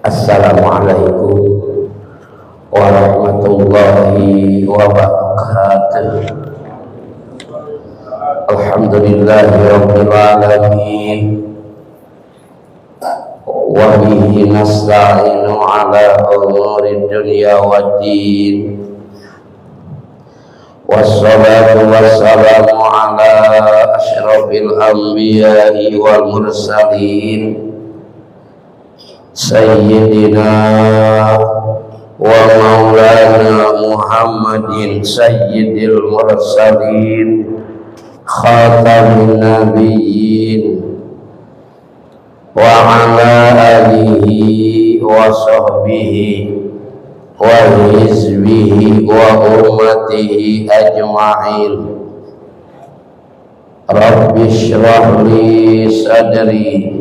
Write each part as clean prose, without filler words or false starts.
Assalamualaikum warahmatullahi wabarakatuh. Alhamdulillahirabbil alamin. Wa bihi nasta'inu ala umurid dunya waddin. Wassalatu wassalamu ala asyrafil anbiya'i wal mursalin Sayyidina wa maulana Muhammadin sayyidil mursalin khatamin nabiyyin wa ala alihi wa sahbihi wa hizbihi wa ummatihi ajma'in. Rabbi shrah li sadri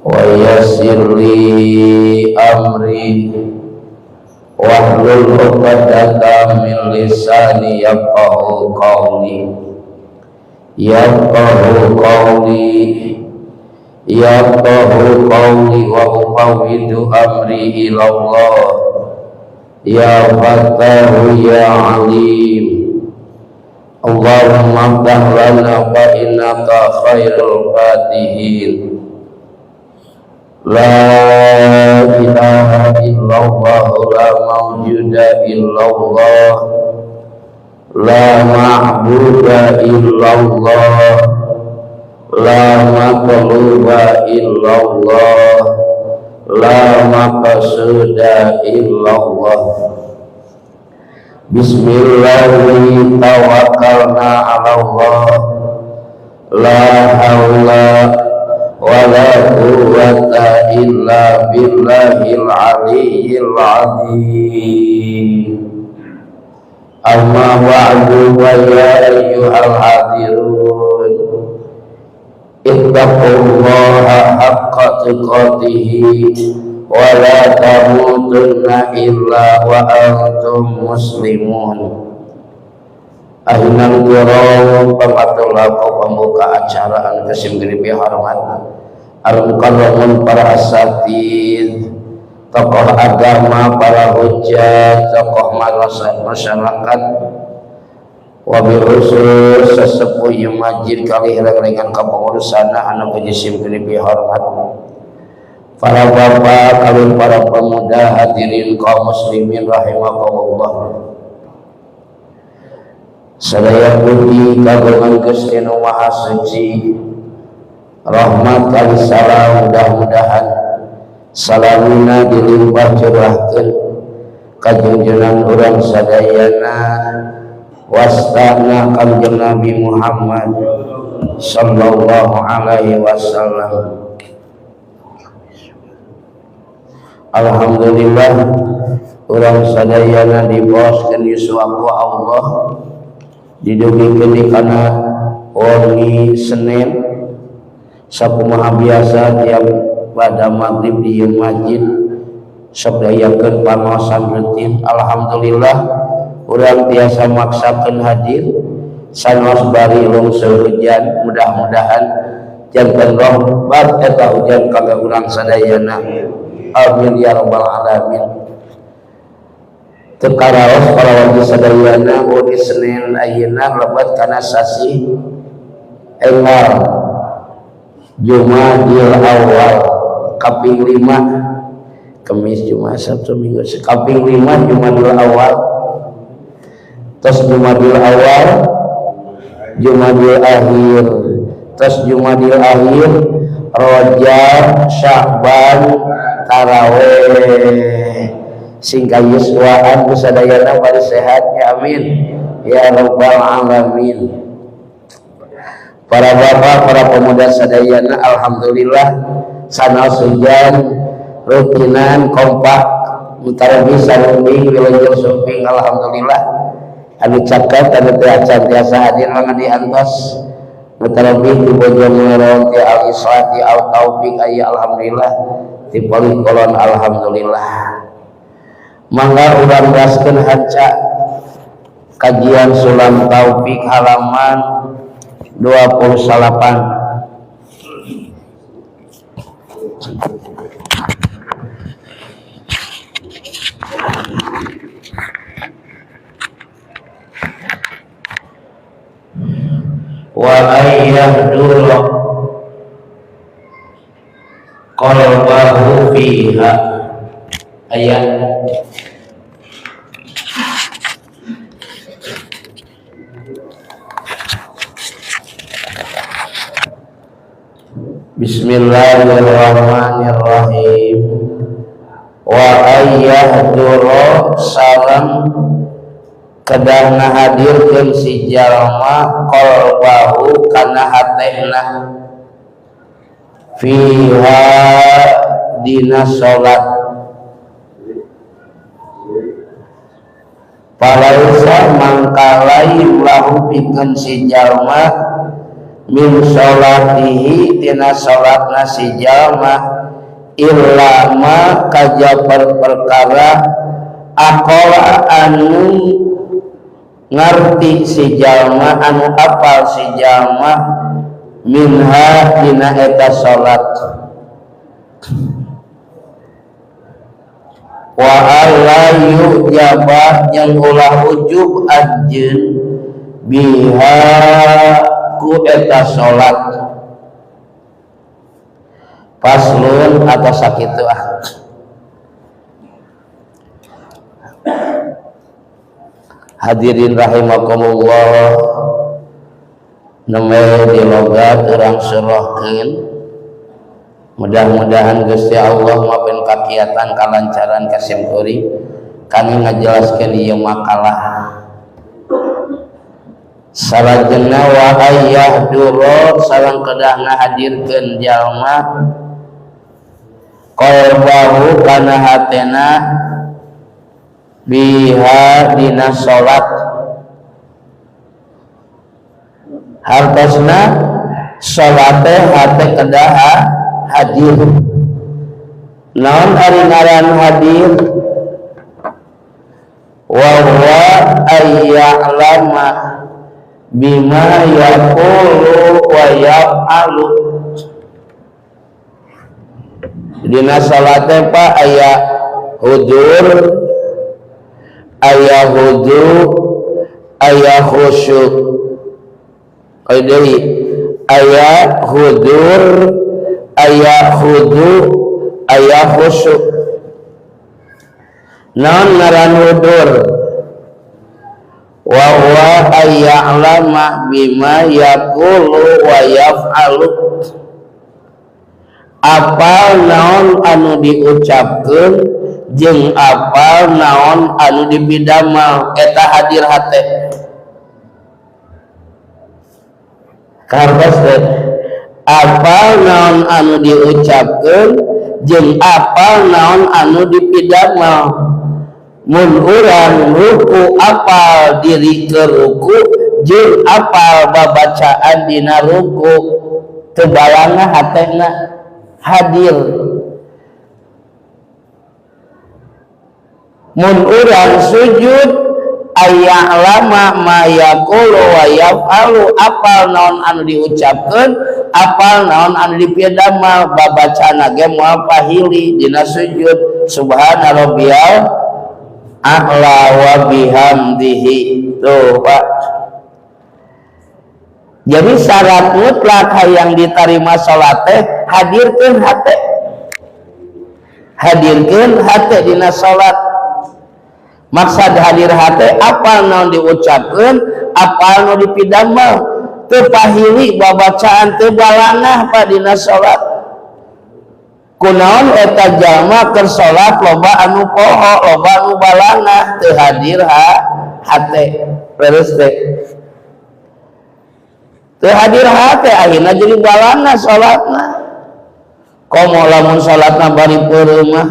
wa yassir li amri wahlul 'uqdatam min lisani yafqahu qawli wa ufawwidu amri ila Allah. Ya Fattahu ya Alim, Allahumma ftah lana fa innaka khairul fatihin. La ilaha illallah, la mawjuda illallah, la ma'buda illallah, la maqluba illallah, la maqsuda illallah. Bismillahi tawakkalna ala Allah, la hawla wa la quwwata illa billahil aliyyil azim. Amma ba'du, wa ya ayyuhal hadirun, ittaqullaha haqqa tuqatih wa la tamutunna illa wa antum muslimun. Ahinal kiram, pamatulako pembuka acara anu kasim geripi hormat, al-mukarramun para asatid, tokoh agama, para hujjah, tokoh masyarakat, wabil khusus sesepuh yang majid kali hilang-hilangan kepengurusan anu kajisim geripi hormat, para bapak, kalian para pemuda, hadirin kaum muslimin rahimakumullah. Sadaya puji kagungan Gusti Nu Maha Suci, rahmat kali salam mudah-mudahan salamuna dilimpah curahkeun ka junjungan urang sadayana wastana kanjeng Nabi Muhammad sallallahu alaihi wasallam. Alhamdulillah, urang sadayana diboskeun yuswaku Allah, didugikeun di kana wengi Senin sakumaha biasa tiap pada maghrib di masjid sabdayakeun pangaosan rutin. Alhamdulillah, urang tiasa maksakeun hadir sanos bari lungseur hujan, mudah-mudahan janten rahmat eta hujan kangge urang sadayana. Amin ya rabbal alamin. Tekaraos para wajib sadayana wengi Senin ayeuna lebat kana sasi Enggal Jumadil Awal kaping 5 Kamis Jumat Sabtu Minggu kaping 5 Jumadil Awal, terus Jumadil Awal, Jumadil Akhir, terus Jumadil Akhir, Rajab, Sya'ban, Tarawih. Singka yuswaan kusadayana bari sehatnya, amin ya rabbal alamin. Para bapak, para pemuda sadayana, alhamdulillah sanes hujan rutinan kompak mutarabis sarumbing wilujeng sumping. Alhamdulillah anu caket anu teu acan tiasa hadir mangga diantos mutarabis di Bojonegoro ti al-islah ti al-taufik aya alhamdulillah ti Polikolon alhamdulillah. Mangga urang raskeun hanca kajian Sulam Taufik halaman 28. wa ayyahdura qalbahu fiha. Ayat Bismillahirrahmanirrahim. Wa ayyahdura salam kedah ngahadirkeun si jalma qalbahu kana hatena fiha dina salat. Palaisa mangkalaim lahu pikeun si jalma min sholatihi tina sholatna si jalma illa ma kajaba perkara aqala anu ngarti si jalma anu apal si jalma minha dina eta sholat. Wa alla yujaba jeung ulah ujub ajjeun biha ku eta sholat. Faslun atau sakitu hadirin rahimakumullah, nemel di logat urang surahkeun. Mudah-mudahan Gusti Allah maafin kakiatan kalancaran kasimkuri kami ngajelaskeun ieu makalah. Salajengna wa ayyahdura sareng kedah ngahadirkeun jalma qalbahu kana hatena biha dina salat. Hartosna salate hate kedah hadir. Naon ari ngaran hadir? Wa huwa ayya'lama bima yaqulu wa yaf'alu. Dina salat pa aya hudur, aya hudu, aya khusyuk. Aya hudur, aya hudu, aya khusyuk. Naon ngaran hudur? Wa huwa ayya'lama bima yaqulu wa yaf'alu. Apal naon anu diucapkeun jeung apal naon anu dibidamal eta hadir hate. Kartos teh apal naon anu diucapkeun jeung apal naon anu dipidamal. Mun urang ruku apal diri ke ruku jeung apal babacaan dina ruku teu balangna hatena hadir. Mun urang sujud ayya'lama ma yaqulu wa yaf'alu apal naon anu diucapkeun apal naon anu dipidamal babacana ge moal pahili dina sujud subhana rabbiyal a'la wa bihamdihi. Tuh Pak, jadi syarat mutlak yang diterima salat teh hadirkeun hate. Hadirkeun hate dina salat. Maksud hadir hate apal naon diucapkeun, apal naon dipidamal, teu pahili babacaan teu balangah pa dina salat. Kunaon eta jalma keur salat loba anu poho, loba anu balangah teu hadir hate. Terus teh teu hadir hate akhirna jadi balangah salatna. Komo lamun salatna bari peureum mah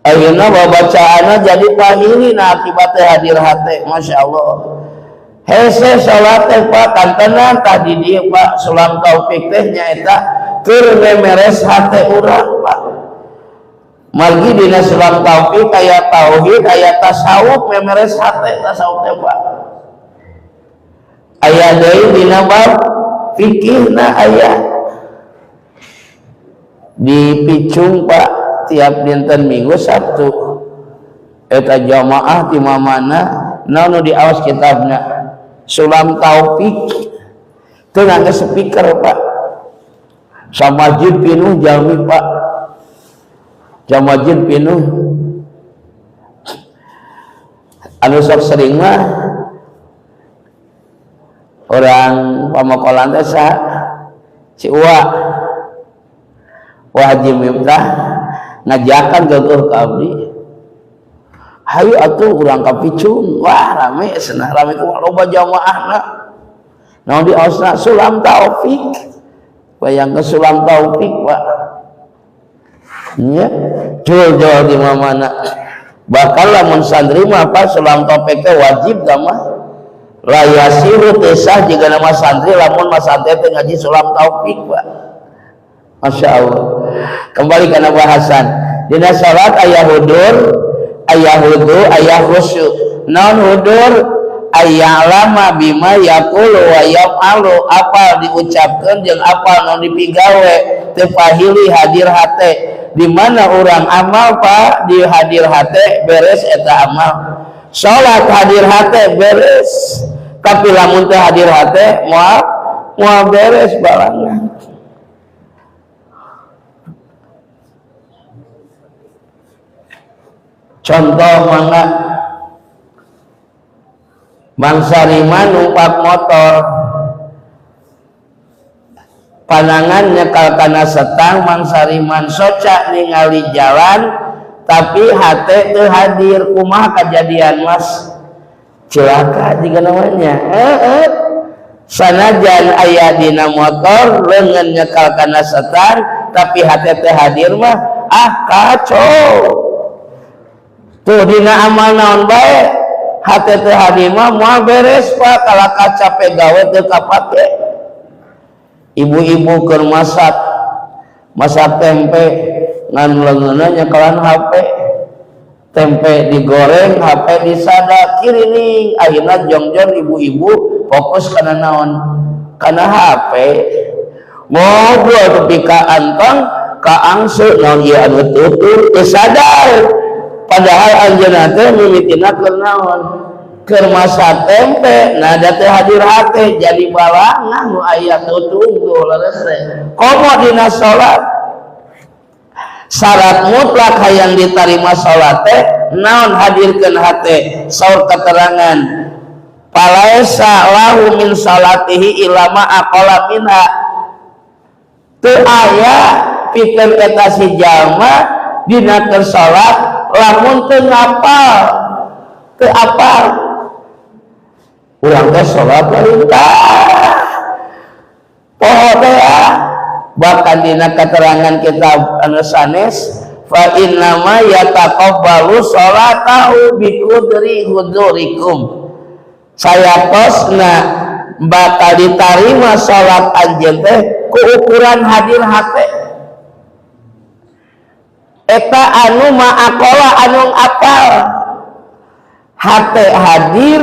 akhirna babacaanna jadi pahilina akibatnya hadir hate. Masya Allah. Hese salat teh Pak kantenan tah di dieu Pak sulam taufik teh nyaeta keur memeres hate urang Pak. Margi dina sulam taufik aya tauhid aya tasawuf memeres hate tasawuf teh Pak. Aya deui dina bab fikihna aya di Picung Pak tiap dinten Minggu Sabtu eta jamaah ti mamana naon nu diaos kitabna Sulam Taufik teu ngangge speaker Pak. Samajid pinuh jalmi Pak. Samajid pinuh. Anu sok sering mah orang pamakolan teh si Uwa Haji Miftah ngajakan geueuh ka abdi. Hayu atuh urang kapicun. Wah rame cenah, rame kumaha loba jamaahna. Naon di osna Sulam Taufik. Bayangkeun Sulam Taufik, Pak. Nya, jual di mana? Bakal lamun santri mah Pak Sulam Taufik teh wajib da mah. La yasiru tisah jiga nama santri lamun mas santri teh ngaji Sulam Taufik, Pak. Masya Allah. Kembali kana bahasan. Dina salat aya hudur, aya wudu, aya khusyuk. Naon hudur? Aya lama bima yaqulu wa yaf'alu, apa diucapkeun jeung apa naon dipigawe teu pahili hadir hate. Di mana orang amal Pak di hadir hate beres eta amal. Salat hadir hate beres. Tapi lamun teu hadir hate moal beres balangna. Contoh mangga mangsarima numpak motor panangan nyekal kana setang mangsariman soca ningali jalan tapi hate teu hadir. Kumaha kajadian Mas? Celaka jiga namanya. Sanajan aya dina motor leungeun nyekal kana setang tapi hate teu hadir mah kacau. Tuh dina amal naon bae hate teh hadir mah moal beres Pak, kalaka capek gawe teu kapake. Ibu-ibu keur masak tempe ngan leungeunna nyekelan HP. Tempe digoreng, HP disada kirining. Akhirna jongjong ibu-ibu fokus kana naon? Kana HP. Ngobrol tepi ka anteng ka angse naon ieu anu tutur teu sadar. Padahal anjeunna teh mimitina keur naon? Keur masak tempe, nada teh hadir hate jadi balangah nu aya tutunggu leres teh. Komo dina salat. Syarat mutlak hayang ditarima salat teh naon hadirkeun hate? Saur keterangan palaisa lahu min salatihi ilama aqala minha. Teu aya pikeun eta si jalma dina keur salat lamun teu ngapal, teu apal. Urang teh salat perintah. Poho teh bahkan dina keterangan kitab anu sanes fa inna ma yataqabbalu salatahu bi qudri hudurikum. Saya tosna bakal ditarima salat anjeun teh ku ukuran hadir hate. Eta anu ma'akola anu apal hate hadir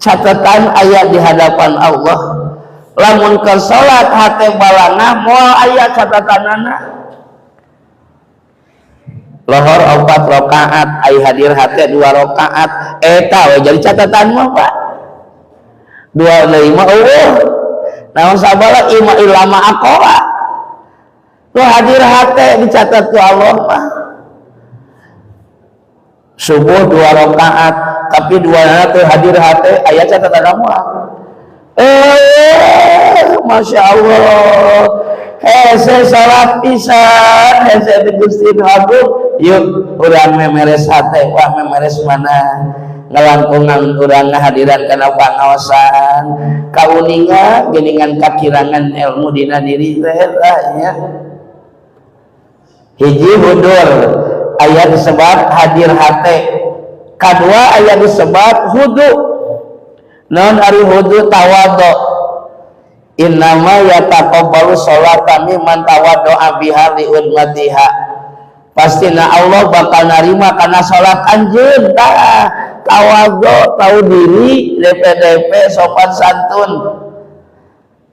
catatan ayat di hadapan Allah. Lamun ke salat hate balangah moal aya catatanana. Lohor 4 rakaat ai hadir hate 2 rakaat eta we jadi catatan mah Pak. 25 naon sabala ima ilama aqola. Nu hadir hate dicatat ku Allah mah. Subuh 2 rakaat tapi 2 teh hadir hate aya catatan moal. Masya Allah. Hese salat pisan, hese di Gusti Agung. Yuk urang memeres hate, wah memeres mana? Ngelangkungan urang ngahadiran kana pangaosan. Kauninga geuningan kakirangan ilmu dina diri teh nya. Hiji hudur aya disebut hadir hate. Kadua aya disebut hudu. Naon ari hudu tawadhu. Innama yataqabbalu sholata mimman tawaddo'a biha li ummatiha. Pastina Allah bakal narima kana salat anjeun tah tawadhu tahu diri DP sopan santun.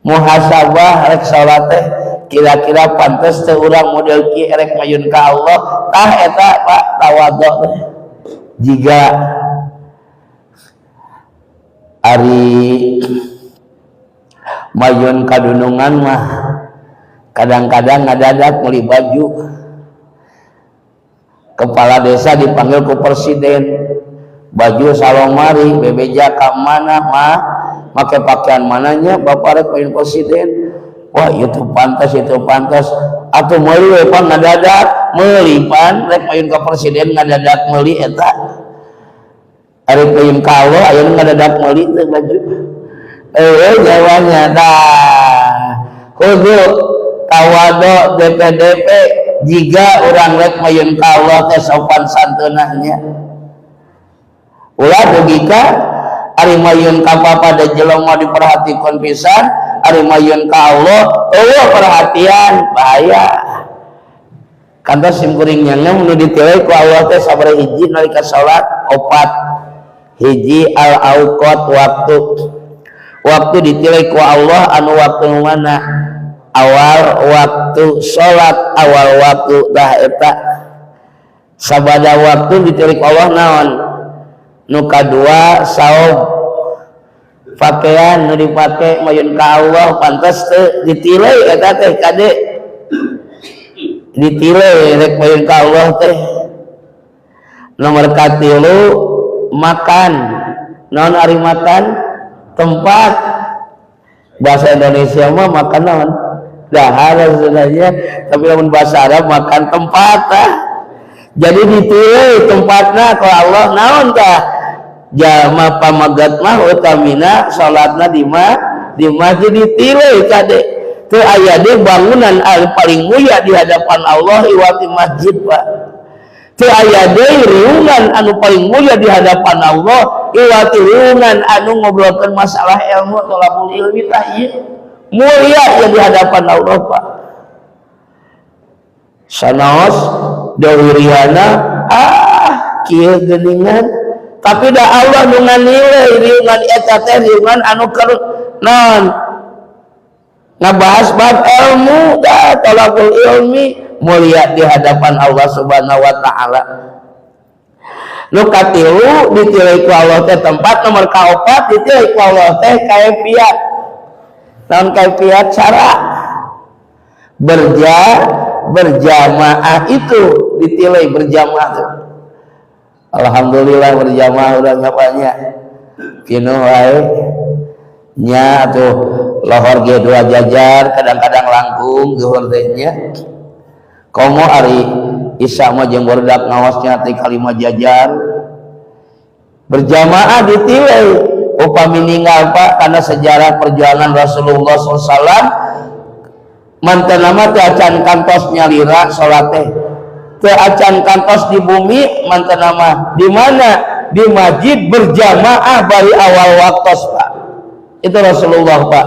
Muhasabah rek salat teh kira-kira pantes teh urang model kieu rek mayun ka Allah tah eta Pak tawadhu. Jiga ari mayun kadunungan mah kadang-kadang ngadadak meuli baju. Kepala desa dipanggil ku presiden, baju salomari bebeja ka mana mah make pakaian mananya bapak rek poin presiden. Wah itu pantas atuh meuli we pan ngadadak meuli pan rek poin ka presiden ngadadak meuli eta ari poin ka Allah aya ngadadak meuli teh baju jawanya dah kudu tawado DP jika orang rek mayun ka Allah teh sopan santunahnya ulah dugika ari mayun ka pada jelema diperhatikeun pisan ari mayun ka Allah perhatian bahaya kantos simkuringnya nu ditilai ku Allah teh sabaraha hiji nalika salat opat hiji al auqat waktu ditilai ku Allah anu waktu mana awal waktu sholat awal waktu dah eta sabada waktu ditilik Allah naon nu kadua saum pakaian nu dipake mayun ka Allah pantes teu ditilai eta teh kade ditilai rek mayun ka Allah teh nomor katilu makan naon ari makan tempat bahasa Indonesia mah makan naon dahar sebenarnya tapi lamun bahasa Arab makan tempat jadi ditilu tempatna ku Allah naon tah jalma pamagat mah utamina salatna di masjid ditilu kade teu aya deui bangunan anu paling mulia di hadapan Allah iwati masjid Pak teu aya deui riungan anu paling mulia di hadapan Allah iwati riungan anu ngobrolkeun masalah ilmu tolabul ilmi tah ieu mulia yang di hadapan Allah Pak sanaos dawiriana kieu geuningan tapi da Allah nu nganilai riungan eta teh riungan anu keur naon ngabahas bab ilmu da talabul ilmi mulia di hadapan Allah Subhanahu wa taala nu katilu ditilai ku Allah teh tempat nomor kaopat ditilai ku Allah teh kaifiat naon kaifiat cara berjamaah itu ditilai berjamaah tuh. Alhamdulillah berjamaah udah ngapanya kinu wae nya tuh lohor ge dua jajar kadang-kadang langkung zuhur teh nya komo ari isya mah jeung barudak ngawasnya teh kalima jajar berjamaah ditilai upami ninggal Pak karena sejarah perjalanan Rasulullah SAW mantan nama teu acan kantos nyalira salat teh teu acan kantos di bumi mantan nama di mana di masjid berjamaah bari awal waktos Pak itu Rasulullah Pak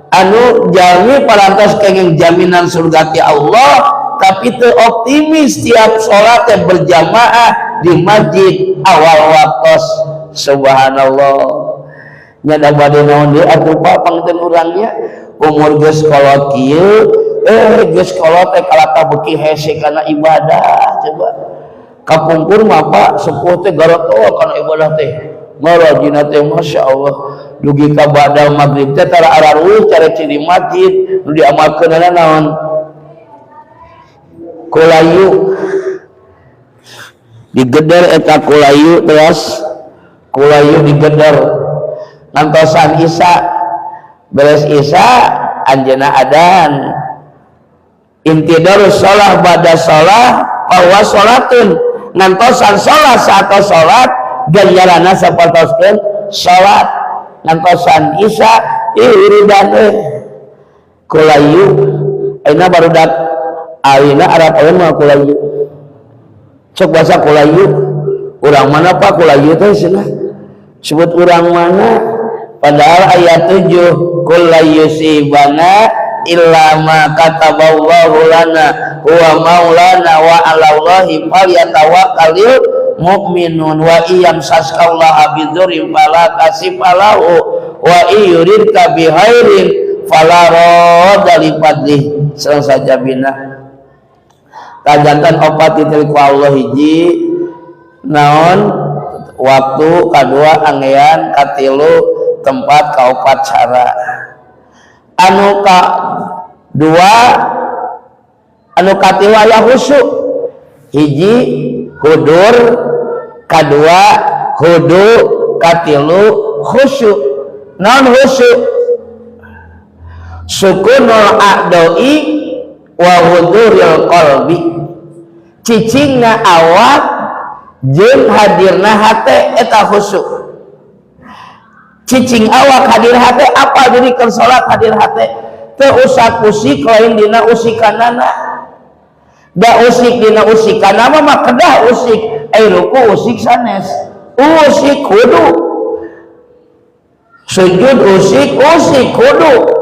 anu jalmi parantos kenging jaminan surga ti Allah tapi teu optimis tiap salat teh berjamaah di masjid awal waktos subhanallah nyada bade naon deui atuh Pak pangeuteun urangnya umur geus kolot kieu geus kolot teh kalata beuki hese kana ibadah coba kapungkur mah Pak sepuh teh garotol kana ibadah teh ngarajina teh masyaallah dugi ka badal magrib teh tara araruh careci di masjid nu diamalkeunna naon kulayu digeder eta kulayu terus kulayu digeder ngantosan isya beres isya anjeunna adan intidarus shalah ba'da shalah bahwa salatun ngantosan shalah saat salat ganjaranna sapertoskeun salat ngantosan isya iridan kulayu ayeuna barudak ayeuna arep mah kulayu cek bahasa kulayu urang mana Pak kulayu teh cenah sebut urang mana padahal ayat 7 kullu yusibana illa ma kataballahu lana huwa maulana wa 'alallahi falyatawakkalul mu'minun wa iyam saskallaha bidzurrin fala kasifalahu wa iyuridka bihairin fala radda li fadlih saja bina kajantan opat ditelku Allah hiji naon waktu kadua anggean katilu tempat ka upacara. Anu ka dua anu katilu aya khusyuk. Hiji hudur, kadua hudu, katilu khusyuk. Naon khusyuk? Sukunul a'dai wa huduril qalbi. Cicingna awak jeung hadirna hate eta khusyuk. Cicing awak hadir hate apa dirikan salat hadir hate teu usah usik lain dina usikanana. Da usik dina usikanana mah kedah usik ruku usik sanes. Usik kudu. Sujud usik kudu.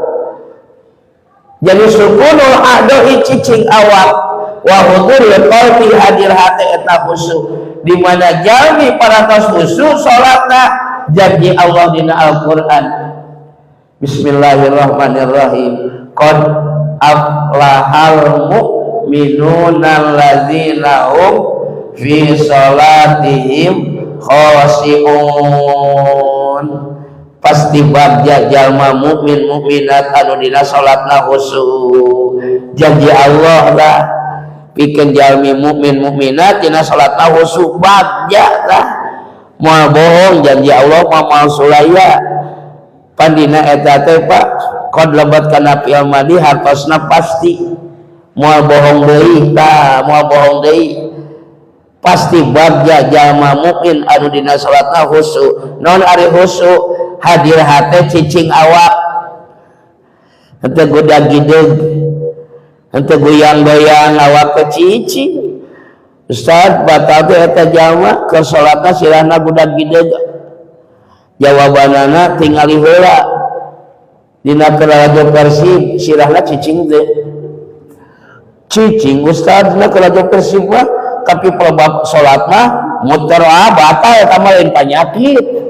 Jadi sukunul a'dai cicing awak wa huduril qalbi hadir hate eta khusyuk. Di mana jalmi paratos khusyuk salatna janji Allah dina Al-Qur'an. Bismillahirrahmanirrahim. Qad aflahal mu'minuna alladzina hum fi salatihim khashi'un. Pasti bagja jalma mukmin mukminat anu dina salatna khusyuk. Janji Allah lah pikeun jalmi mukmin mukminat dina salatna khusyuk bagja lah. Moal bohong janji Allah moal sulaya. Pandina eta teh Pak qad lebat kana fi'il madhi hartosna pasti. Moal bohong deui tah, moal bohong deui. Pasti bagja jalma mukmin anu dina salatna khusyuk. Naon ari khusyuk? Hadir hate cicing awak henteu godag gideg henteu goyang-goyang awak ke cicing. Ustaz batal teh eta jalma ke salatna sirahna godag gideg. Jawabanana tingali heula dina radio Persib sirahna cicing teh. Cicing Ustaz dina radio Persib mah tapi pelebab salat mah muter batal eta mah lain panyakit.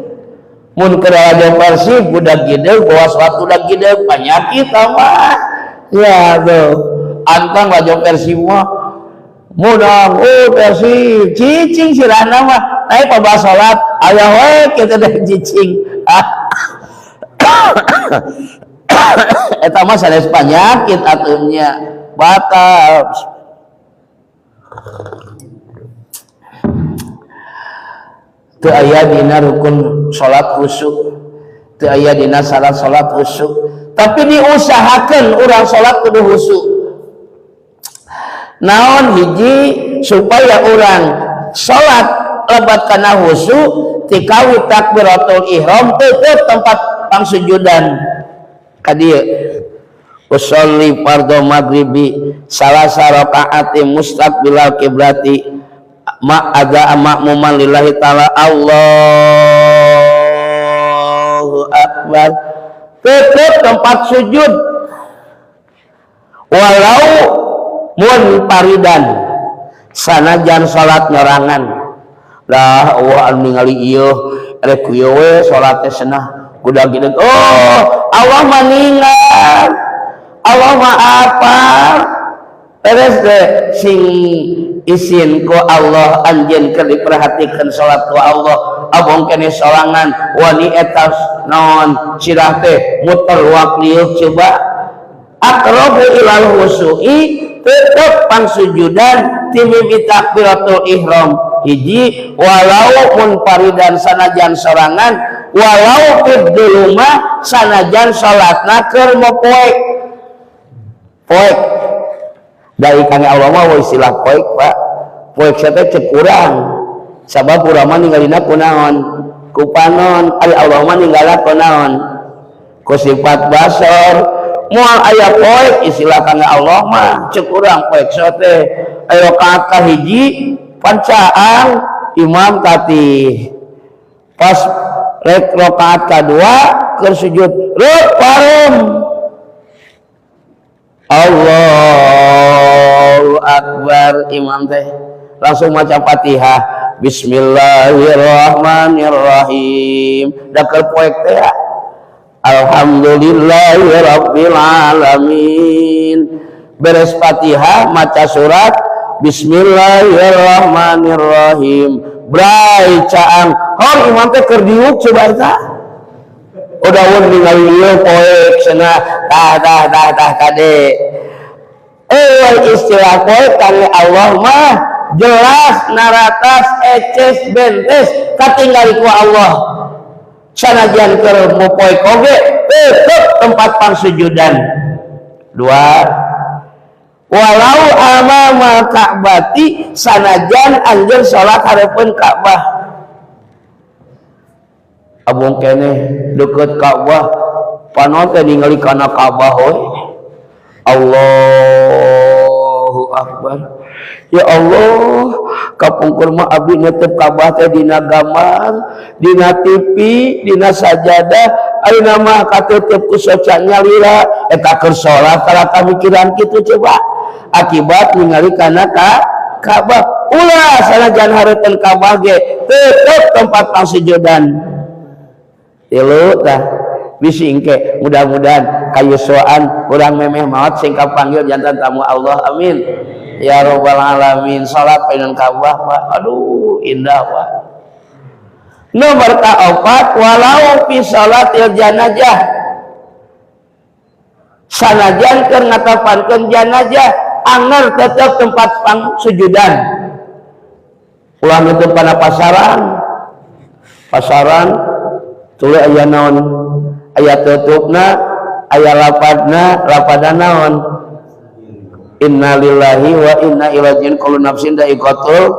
Mun kerajaan Persib budak gideg bawa suatu budak gideg penyakit mah ya tuh antang raja Persib mah mudah Persib cicing sirahna mah naik pabah salat aya we kita teh cicing eta mah sanes penyakit atunya batal. Teu aya dina rukun salat khusyuk, teu aya dina salat khusyuk, tapi diusahakeun urang salat kudu khusyuk. Naon hiji supaya urang salat lebat kana khusyuk ti kawi takbiratul ihram teu tempat pangsujudan ka dieu. Usolli fardhu maghribi salasa rakaati mustaqbilal qiblati ma'adha ma'muman lillahi ta'ala Allahu Akbar. Tetap tempat sujud walau munfaridan sanajan salat nyerangan lah Allah ningali ieu rek ieu we salat teh cenah kuda gideg Allah maningal Allah maafan terus sing isin ku Allah anjeun keur diperhatikeun salat ku Allah abong kene sorangan wani eta naon cirah teh muter waqlieuh coba aqrabu ilal khusyu'i tetep pangsujudan ti mimiti takbiratul ihram hiji walau munfaridan sanajan sorangan walau fiduluma sanajan salatna keur mopoek poek dari kana Allah mah istilah poek Pak poek teh cek urang sabab urang mah ninggalina kunaon ku panon ari Allah mah ninggala kunaon ku sifat basar moal aya poek istilah kana Allah mah cek urang poek teh aya rakaat kahiji pancaan imam tatih pas rek rakaat kadua keur sujud rek parem Allahu Akbar imam teh langsung maca Fatihah Bismillahirrahmanirrahim da keur poek teh Alhamdulillahirabbil alamin beres Fatihah maca surat Bismillahirrahmanirrahim brai caang hor imam teh keur diuk coba eta udah ningali ieu poek cenah dah kade istilah poek kang Allah mah jelas naratas eces bentes katinggali ku Allah sanajan keur poek oge tetep tempat pangsujudan. Dua, walau amama Ka'bati sanajan anjeun salat hareupeun Ka'bah abung keneh deket Ka'bah panon teh ningali kana Ka'bah we Allahu Akbar ya Allah kapungkur mah abdi netep Ka'bah teh dina gambar dina TV dina sajadah ayeuna mah katetep ku soca nyalira eta keur salat tara kamikiran kitu coba akibat ningali kana Ka'bah ulah sanajan hareupeun Ka'bah ge tetep tempat pangsujudan. Tilu tah bisi engke mudah-mudahan kayuswaan urang memeh maot sing kapanggil jantan tamu Allah amin ya rabbal alamin. Salat peuneun Ka'bah Pak aduh indah Pak. Nomor kaopat walau fi salatil janazah sanajan keur ngatapankeun janazah anger tetep tempat pangsujudan. Ulah nutup kana pasaran tuluy aya naon aya tutupna aya lapadana naon innalillahi wa inna ilaihi raji'un kullu nafsin dha'iqatul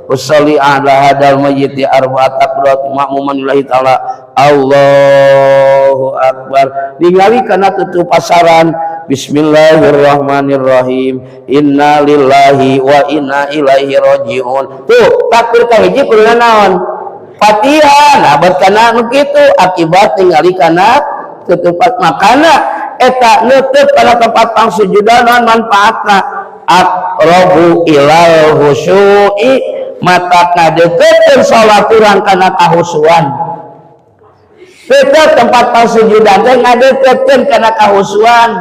usolli ala hadal mayyiti arba'at takbirat ma'muman lillahi ta'ala Allahu Akbar ningali kana tutup pasaran bismillahirrahmanirrahim inna lillahi wa inna ilaihi raji'un tuh takbir kahiji kudu naon Fatihah. Nah berkana nu kitu akibat ningali kana tutupat makana eta nutup kana tempat pangsujudan manfaatna aqrabu ilal khusyu'i mata kadekeun salat urang kana kahusuan. Tetep tempat pangsujudan teh ngadekeun kana kahusuan.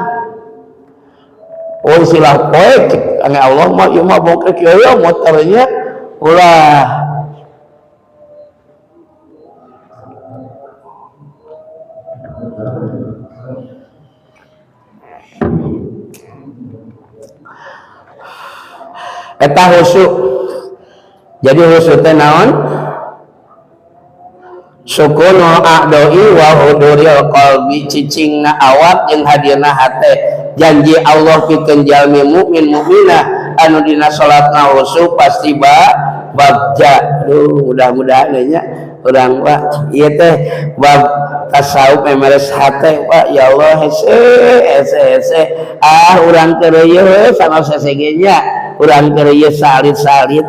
Oh silah poek kang Allah mah ieu mah bongkrek ieu motornya ulah eta husu. Jadi husu teh naon? Sukunu a'doi wa huduril qalbi cicingna awak jeung hadirna hate. Janji Allah pikeun jalmi mukmin mukminah anu dina salatna husu pasti bagja. Mudah-mudahan nya urang Pak ieu teh bab tasawuf memeres hate Pak ya Allah hese urang keur ieu sanos sesege nya urang keur ieu salit-salit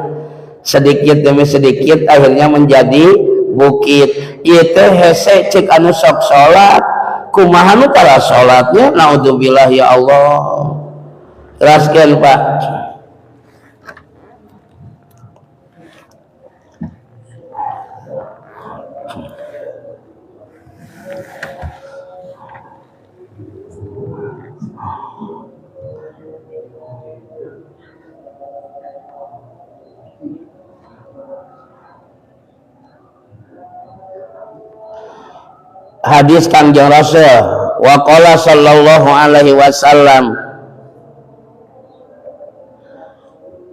sedikit demi sedikit akhirnya menjadi bukit. Ieu teh hese cek anu sok salat kumaha nu tara salatnya naudzubillah ya Allah. Teraskeun Pak. Hadis Kangjeng Rasul wa qala sallallahu alaihi wasallam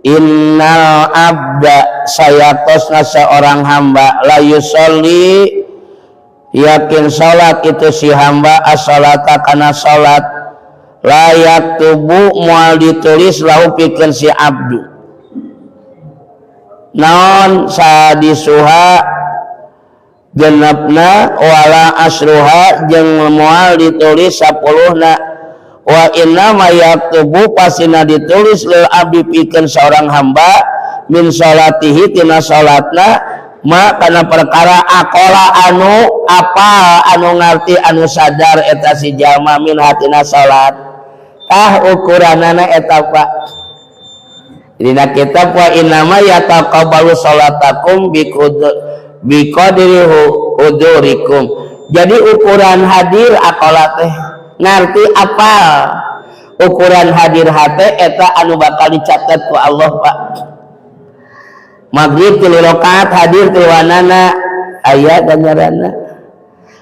innal abda sayatosna seorang hamba la yusolli yakin salat itu si hamba as-salata kana salat layak tubuh moal ditulis lahu pikeun si abdu naon sadisuha genepna wala asruha jeung moal ditulis 10na wa inna ma yaktubu pasina ditulis lil abdi pikeun seorang hamba min salatihi tina salatna ma kana perkara aqala anu apal anu ngarti anu sadar eta si jalma min hatina salat ukuranana eta Pak dina kitab wa inna ma yataqabbalu salatakum biqadri hudurikum. Jadi ukuran hadir aqala teh ngarti apal ukuran hadir hate eta anu bakal dicatat ku Allah Pak. Maghrib 3 rakaat hadir tiluanana aya ganjaranna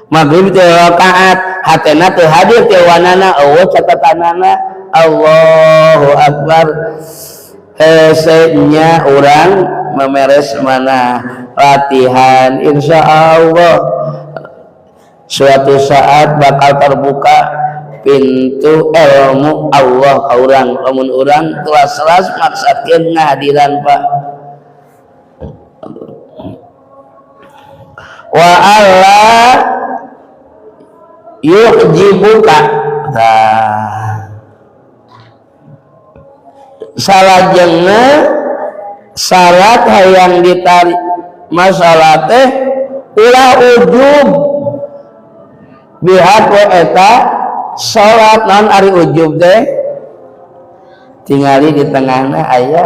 maghrib teu rakaat hatena teu hadir teu wanana eueuh catatanana Allahu akbar hesenya urang memeres mana latihan insyaallah suatu saat bakal terbuka pintu ilmu Allah ka urang lamun urang kelas-kelas maksakeun ngahadiran Pak wa Allah yu'jibuka salajengna salat hayang ditarik masalah teh ulah ujub bihat we eta salat naon ari ujub teh tingali di tengahna aya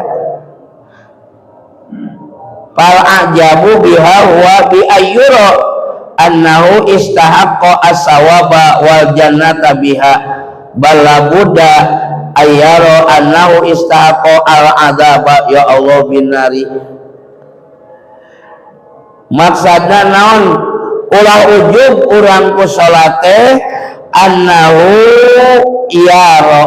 fal ajabu biha wa bi ayyura annahu istahaqqa as-sawaba wal jannata biha balabuda ayyaro annahu istahaqqa al-adzaba ya Allah binari maksudna naon ulah ujub urang ku salat teh annahu yaro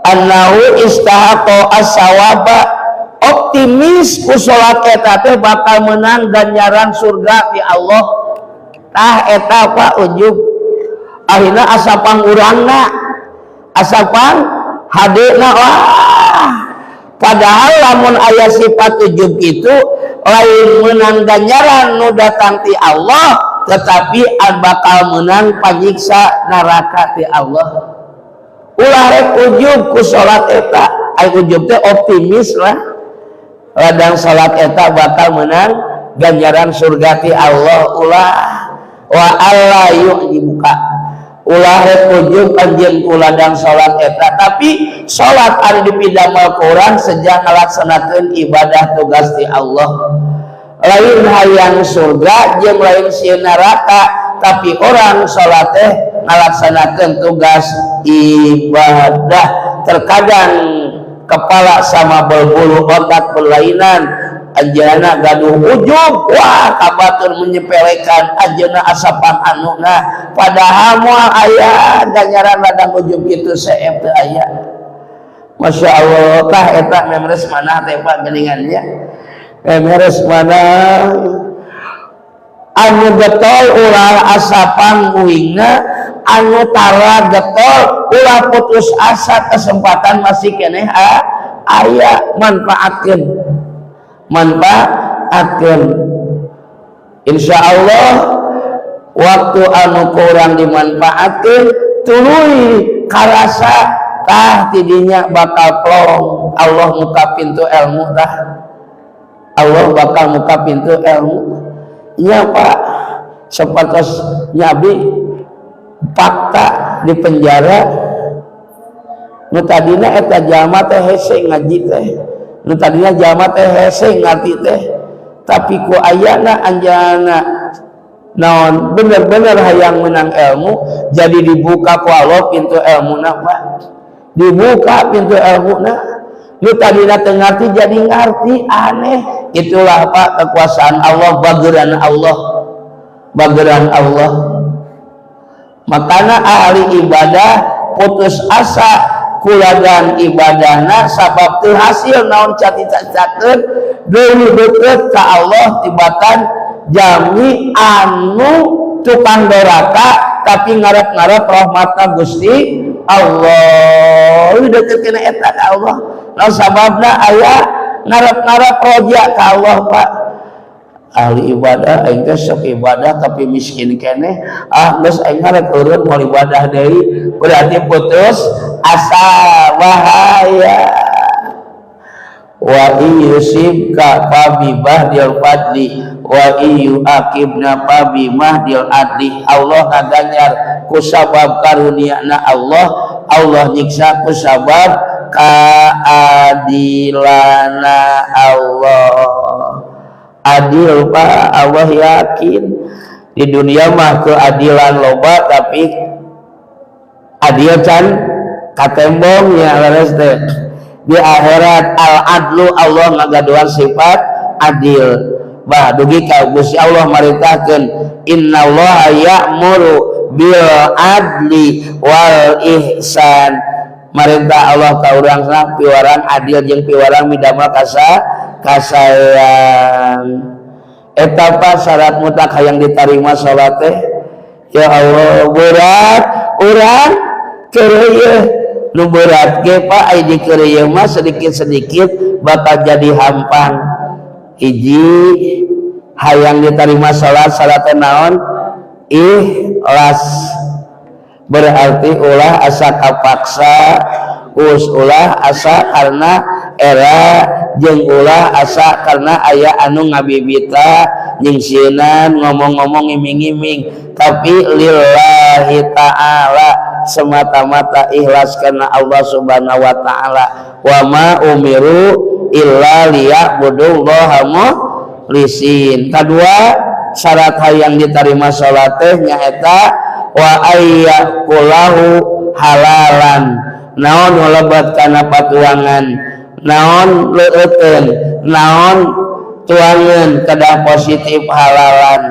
annahu istahaqqa as-sawaba optimis ku salat eta teh bakal menang ganjaran surga ti Allah tah eta Pak ujub akhirna asapang urangna asapang hadena wah padahal lamun aya sifat ujub itu lain menang ganjaran nu datang ti Allah tetapi bakal menang panyiksa neraka ti Allah ulah rek ujub ku salat eta ai ujub teh optimis lah ladang salat eta bakal menang ganjaran surga ti Allah ulah wa Allah yu'jibuka ulah rek ujub anjeun ku ladang salat eta tapi salat anu dipidamel ku urang sejak ngalaksanakeun ibadah tugas ti Allah lain hayang surga jeung lain sieun neraka tapi orang salat teh ngalaksanakeun tugas ibadah terkadang kepala sama berbulu otak berlainan anjeunna gaduh ujub wah kabatur menyepelekan anjeunna asapan anuna padahal moal aya ganjaran ladang ujub kitu seep teu aya Masya Allah tah eta memeres mana teh Pak geuningannya memeres mana anu getol ulah asapan muingna anu tara getol ulah putus asa kesempatan masih keneh aya manfaatkeun insyaallah waktu anu kurang dimanfaatkeun tuluy karasa tah tidinya bakal plong Allah muka pintu ilmu tah Allah bakal muka pintu ilmu nya Pak sepatos nyabi fakta di penjara nu tadina eta jalma teh hese ngaji teh nu tadinya jalma teh hese ngarti teh tapi ku ayana anjana naon bener-bener hayang menang ilmu jadi dibuka ku Allah pintu ilmuna Pak dibuka pintu ilmuna nu tadina teu ngarti jadi ngarti aneh itulah Pak kekuasaan Allah bageran Allah makana ahli ibadah putus asa kulagan ibadahna sabab teu hasil naon catit-cateun deui deukeut ka Allah tibatan jami anu tukang doraka tapi ngarep-ngarep rahmatna Gusti Allah deukeut kana eta ka Allah naon sababna aya ngarep-ngarep roja ka Allah Pak ahli ibadah aing teh sok ibadah tapi miskin keneh geus aing rek urut moal ibadah deui berarti putus asa bahaya wa yusibka fabi bahdil fadli wa iyu akibna fabi mahdil adli Allah ngaganjar ku sabab karunia-Na Allah nyiksa ku sabab keadilana Allah adil Pak Allah yakin di dunia mah keadilan loba tapi adil can katembong ya leres teh di akhirat al adlu Allah ngagaduhan sifat adil bah dugi ka Gusti Allah marintahkeun innallaha ya'muru bil adli wal ihsan. Marintah Allah ka urang sana piwarang adil jeung piwarang midamel kasayang. Eta syarat mutlak hayang diterima salat teh. Ya Allah berat urang keur nu berat ge Pak ai di keur mah sedikit-sedikit bakal jadi hampang. Hiji hayang diterima salat teh naon? Ikhlas. Berarti ulah asa kapaksa, ulah asa karena era jeung ulah asa karena aya anu ngabibita nyingsinan ngomong-ngomong iming-iming, tapi lillahi ta'ala semata-mata ikhlas karena Allah Subhanahu wa ta'ala. Wa ma umiru illa liya'budullaha mukhlishin. Kedua syarat hayang diterima salat teh nyaeta wa ayyakulahu halalan. Naon lebat kana patuangan, naon leueteun, naon tuangan kedah positif halalan,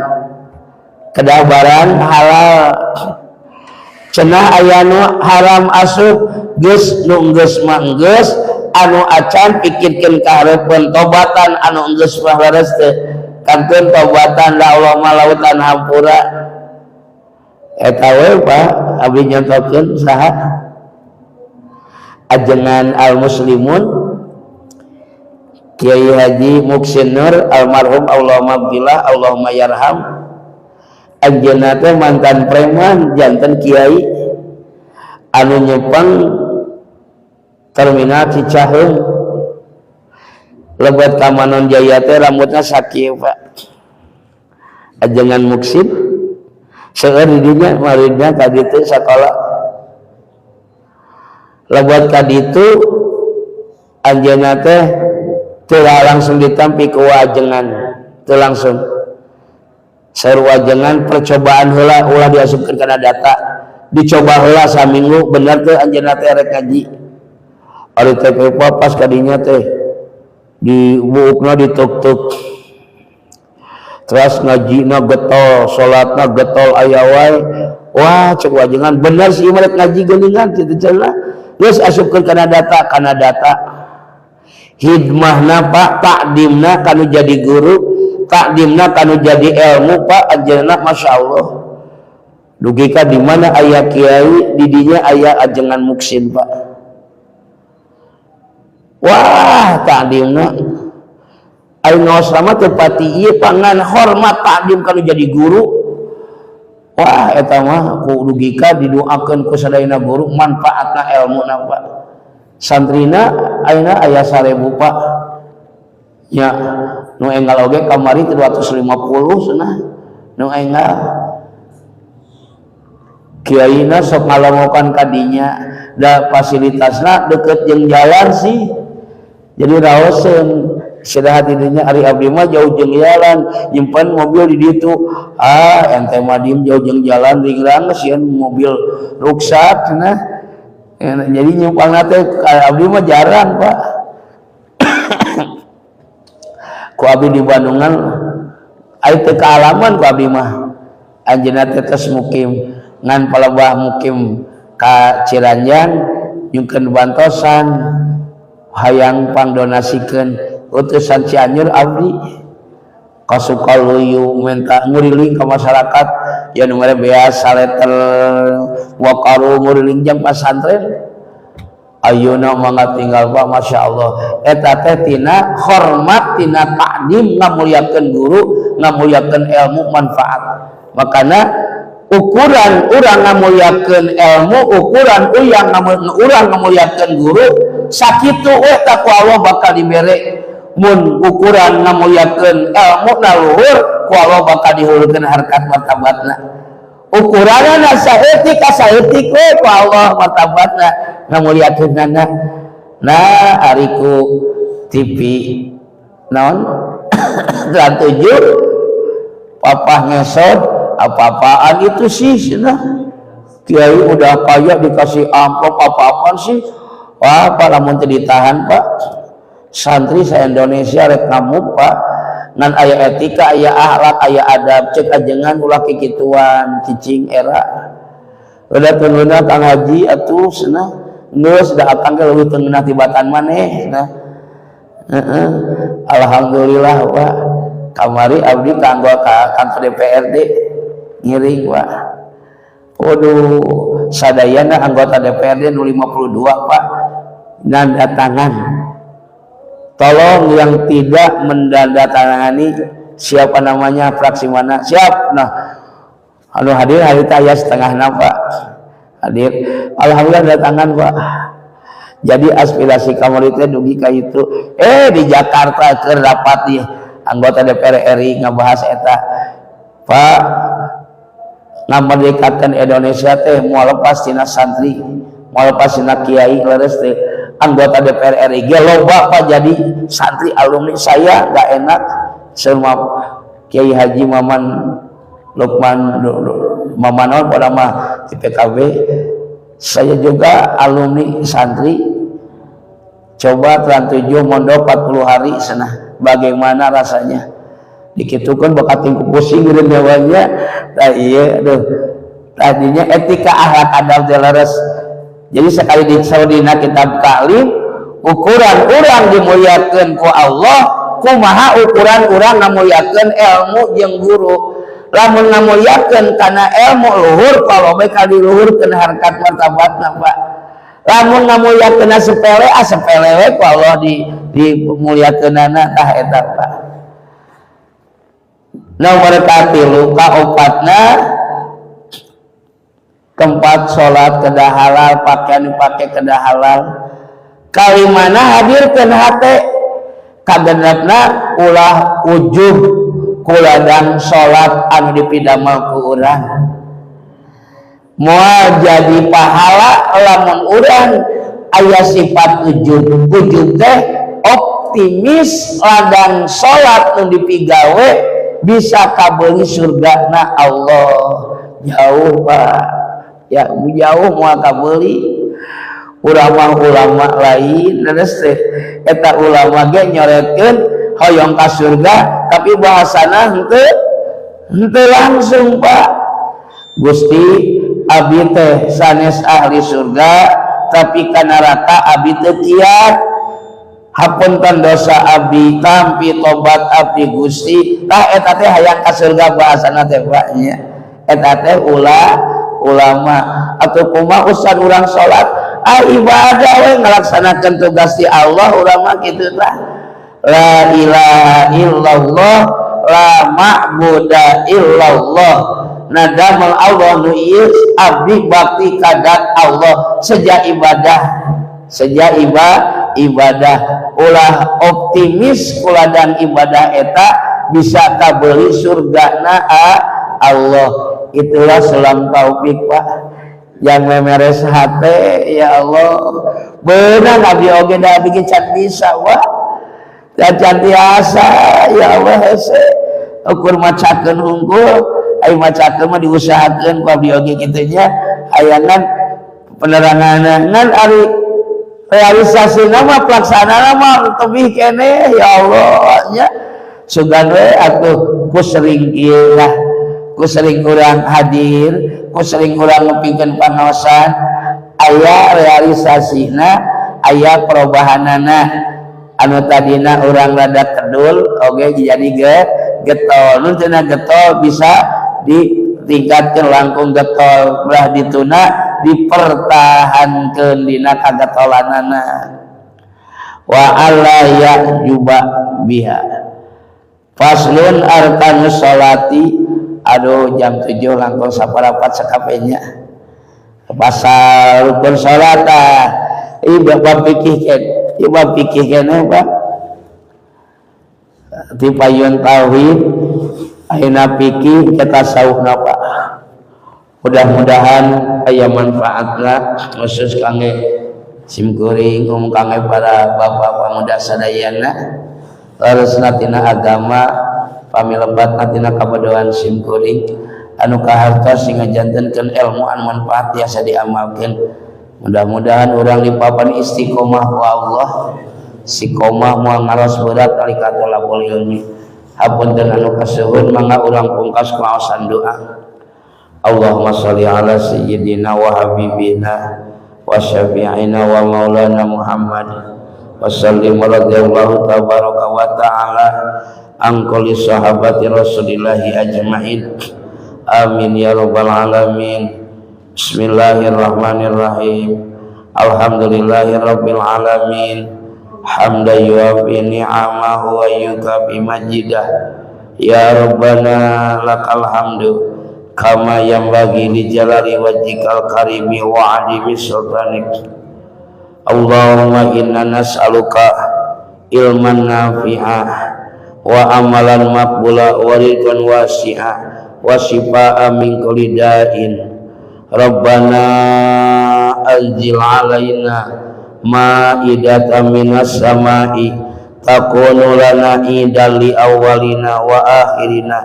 kedah barang halal. Cenah aya nu haram asup geus nu geus mah geus, anu acan pikirkeun kahareupeun tobatan anu geus mah leres teh kanteun tobatan la Allah mah lautan hampura. Eta we Pak abdi nyontokeun saha ajengan al muslimun Kiai Haji Muksin Nur almarhum Allahumma gfirlah Allahumma yarham. Anjeunna teh mantan preman janten kiai anu nyepeng terminal Cicaheum lebat ka Manon Jaya teh rambutna sakieu Pak. Ajengan Muksin seueur di dinya maridna ka ditu sakola. Lebat ka ditu anjeunna teh teu langsung ditampi ku wajengan, teu langsung. Saur wajengan percobaan heula ulah diasupkeun kana data. Dicoba heula saminggu bener teh anjeunna teh rek ngaji. Ari teh pas ka dinya teh di buukna dituk-tuk. Terus ngajina getol, salatna getol aya wae. Wah, cek wajengan bener sih merek ngaji geuningan kitu cenah. Geus asupkeun kana data, hidmahna Pak, takdimna kanu jadi guru, takdimna kanu jadi ilmu Pak, ajeunna masyaallah. Dugi ka di mana aya kiai, di dinya aya ajengan Muksin Pak. Wah, takdimna ai ngaos mah teu pati ieu pangan hormat takdim kanu jadi guru. Wah eta mah ku dugi ka didoakeun ku sadayana guru manfaatna ilmuna Pak. Santrina ayeuna aya 1000 Pak. Ya nu enggal oge kamari 250 cenah. Nu enggal kiaina sok ngalomokan ka dinya da fasilitasna deukeut jeung jalan sih. Jadi raoseun sedahat didinya ari abdi mah jauh jeung jalan, nyimpen mobil di ditu. Ente mah diem jauh jeung jalan ringrang sieun mobil ruksak cenah. Jadi nyumpangna teh abdi mah jarang Pak. Ku abdi di Bandungan aya teu kaalaman ku abdi mah. Anjeunna teh tos mukim ngan palebah mukim ka Ciranjang nyungkeun bantosan hayang pangdonasikeun utusan Cianjur abdi ka Sukaluyu minta nguriling ka masyarakat ya nu mere beas saleter wakaru nguriling jang pasantren ayeuna mangga tinggal Pak masyaallah eta teh tina hormat tina takdim ngamulyakeun guru ngamulyakeun ilmu manfaat. Makana ukuran urang ngamulyakeun ilmu ukuran urang ngamulyakeun guru sakitu we ta ku Allah bakal dibere. Mun ukuran ngamulyakeun ilmu na luhur ku Allah bakal dihulukeun harkat martabatna. Ukuranna saeutik ka saeutik we ku Allah martabatna ngamulyakeunana. Nah ari ku TV naon Trans 7 papah ngesot apa-apaan itu sih cenah. Kiai udah kaya dikasih amplop apa-apaan sih. Wah, Pak lamun teu ditahan Pak. Santri se Indonesia rek ngamuk Pak ngan aya etika, aya akhlak, aya adab, cek ajengan ulah kikituan cicing era. Udah tununa Kang Haji atuh cenah geus da akang ge leuwih tununa tibatan maneh nah. Alhamdulillah wa kamari abdi kanggo ka kantor DPRD ngiring wa. Waduh sadayana anggota DPRD nu 52 Pak nanda tangan. Tolong yang tidak mendandatangani siapa namanya fraksi mana siap. Nah anu hadir hari taya setengah Pak hadir alhamdulillah datangan Pak. Jadi aspirasi kamari teh dugi ka itu di Jakarta keur rapat di anggota DPR RI ngabahas eta Pak ngamerdekakeun Indonesia teh moal lepas tina santri moal lepas tina kiai leres teh anggota DPR RI ge loba Pak jadi santri alumni saya gak enak sama Kiai Haji Maman Lukman Mamanon pada mah di PKB saya juga alumni santri coba 37 mondok 40 hari sana bagaimana rasanya dikitukan bakat tingku pusing gitu jawabnya nah iya aduh tadinya etika akhlak adab jelaras. Jadi sekali di saudina kitab taklim ukuran orang dimuliakeun ku Allah kumaha ukuran orang ngamuliakeun ilmu jeung guru. Lamun ngamuliakeun kana ilmu luhur palobe ka diluhurkeun harkat martabatna Pak. Lamun ngamuliakeun sepele sepele we ku Allah dimuliakeunana tah eta Pak. Nomor 3 kaopatna keempat sholat kedah halal pakaian dipakai kedah halal kalimana hadirkeun hate kagenepna ulah ujub kuladang sholat anu dipidamel ku urang moal jadi pahala lamun urang aya sifat ujub teh optimis ladang sholat nu dipigawe bisa kabeuli surgana Allah jauh Pak ya jauh moal kabeli ulama lain terus eta ulama ge nyoretkeun hoyong ka surga tapi bahasana henteu langsung Pak Gusti abdi teh sanes ahli surga tapi ka neraka abdi teu kiat hapunten dosa abdi tampi tobat abdi Gusti tah eta teh hayang ka surga bahasana teh Pak nya eta teh ulama atau kumaha usan urang salat ibadah we ngalaksanakeun tugas di Allah ulama kitu tah la ilaha illallah la ma'budu illallah nadamal Allah nu ieu abdi bakti kadat Allah seja ibadah ulah optimis kuladang ibadah eta bisa kabeuli surgana Allah. Itulah selam taufik Pak yang memeres hati ya Allah benar abdi oge da bikin can bisa wah dan can tiasa ya Allah hese ukur macakeun unggul ai macakeun mah diusahakeun ku abdi oge kitu nya hayangan peneranganna ngan ari realisasina mah pelaksana mah tebih keneh ya Allah nya sugan we atuh ku sering ieu lah ku sering urang hadir, ku sering urang ngepikeun pangaosan, aya realisasina, aya perubahanana. Anu tadina urang rada kedul, oge jadi getol. Nu teu getol bisa ditingkatkeun langkung getol, belah dituna dipertahankeun dina kagetolanana. Wa alla ya'juba biha. Faslun arkanus sholati. Aduh jam 7 langkung saparapat sakapenya pasal rukun salat bab fikih keneh Pak ti payun tauhid ayeuna fikih kita tasawufna Pak mudah-mudahan aya manfaatna khusus kangge simkuring kangge para bapak pamuda sadayana leresna tina agama pamilebat natina kabodohan simkuring anu kahartos sing ngajantenkeun ilmu anu manfaat tiasa diamalkeun mudah-mudahan urang dipapan istiqomah ku Allah istiqomah moal ngaros berat nalika thalabul ilmi hapunten anu kasuhun mangga urang pungkas kuaosan doa. Allahumma sholli ala sayyidina wa habibina wa syafi'ina wa maulana Muhammad wa sallim radhiyallahu tabaraka wa ta'ala an kulli sahabati rasulillahi ajma'in. Amin ya rabbal alamin. Bismillahirrahmanirrahim. Alhamdulillahi rabbil alamin. Hamdan yuwafi ni'amahu wa yukafi majidah. Ya Rabbana lakal hamdu kama yanbaghi li jalali wajhikal karimi wa adimi sultanik. Allahumma inna nas'aluka ilman nafi'ah wa amalan maqbula wa rizqan wasi'ah wa shifaa'a min kulli da'in. Rabbana anzil alaina ma'idatan minas sama'i takunu lana idan li awwalina wa akhirina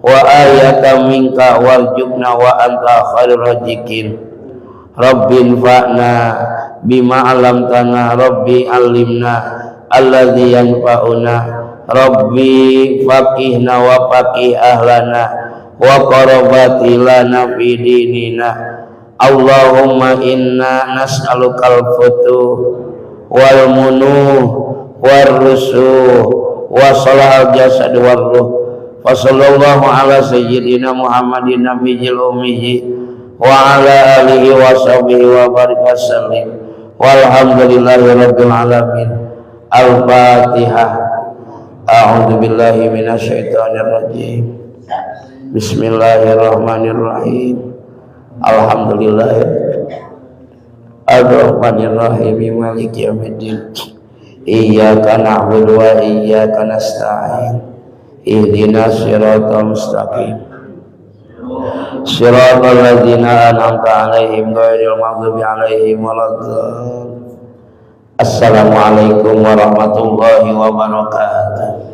wa ayatan minka warjukna wa anta khairur raziqin. Rabbin fa'na bima 'allamtana, rabbi 'allimna alladzi yanfa'una, rabbi faqihna wa faqih ahlana wa qarabati lana fi dinina. Allahumma inna nas'alukal futuh wal munuh war rusuh wa salahal jasad war ruh. Wa sallallahu ala sayyidina Muhammadin nabiyil ummi wa ala alihi wa sahbihi wa barik wasallim. Walhamdulillahi rabbil alamin. Al-Fatihah. A'udzu billahi minasyaitonir rajim. Bismillahirrahmanirrahim. Alhamdulillah Ar-Rahmanirrahim Maliki yaumiddin. Iyyaka na'budu wa iyyaka nasta'in. Ihdinas siratal mustaqim. Siratal ladzina an'amta 'alaihim ghairil maghdubi 'alaihim waladdallin. Assalamualaikum warahmatullahi wabarakatuh.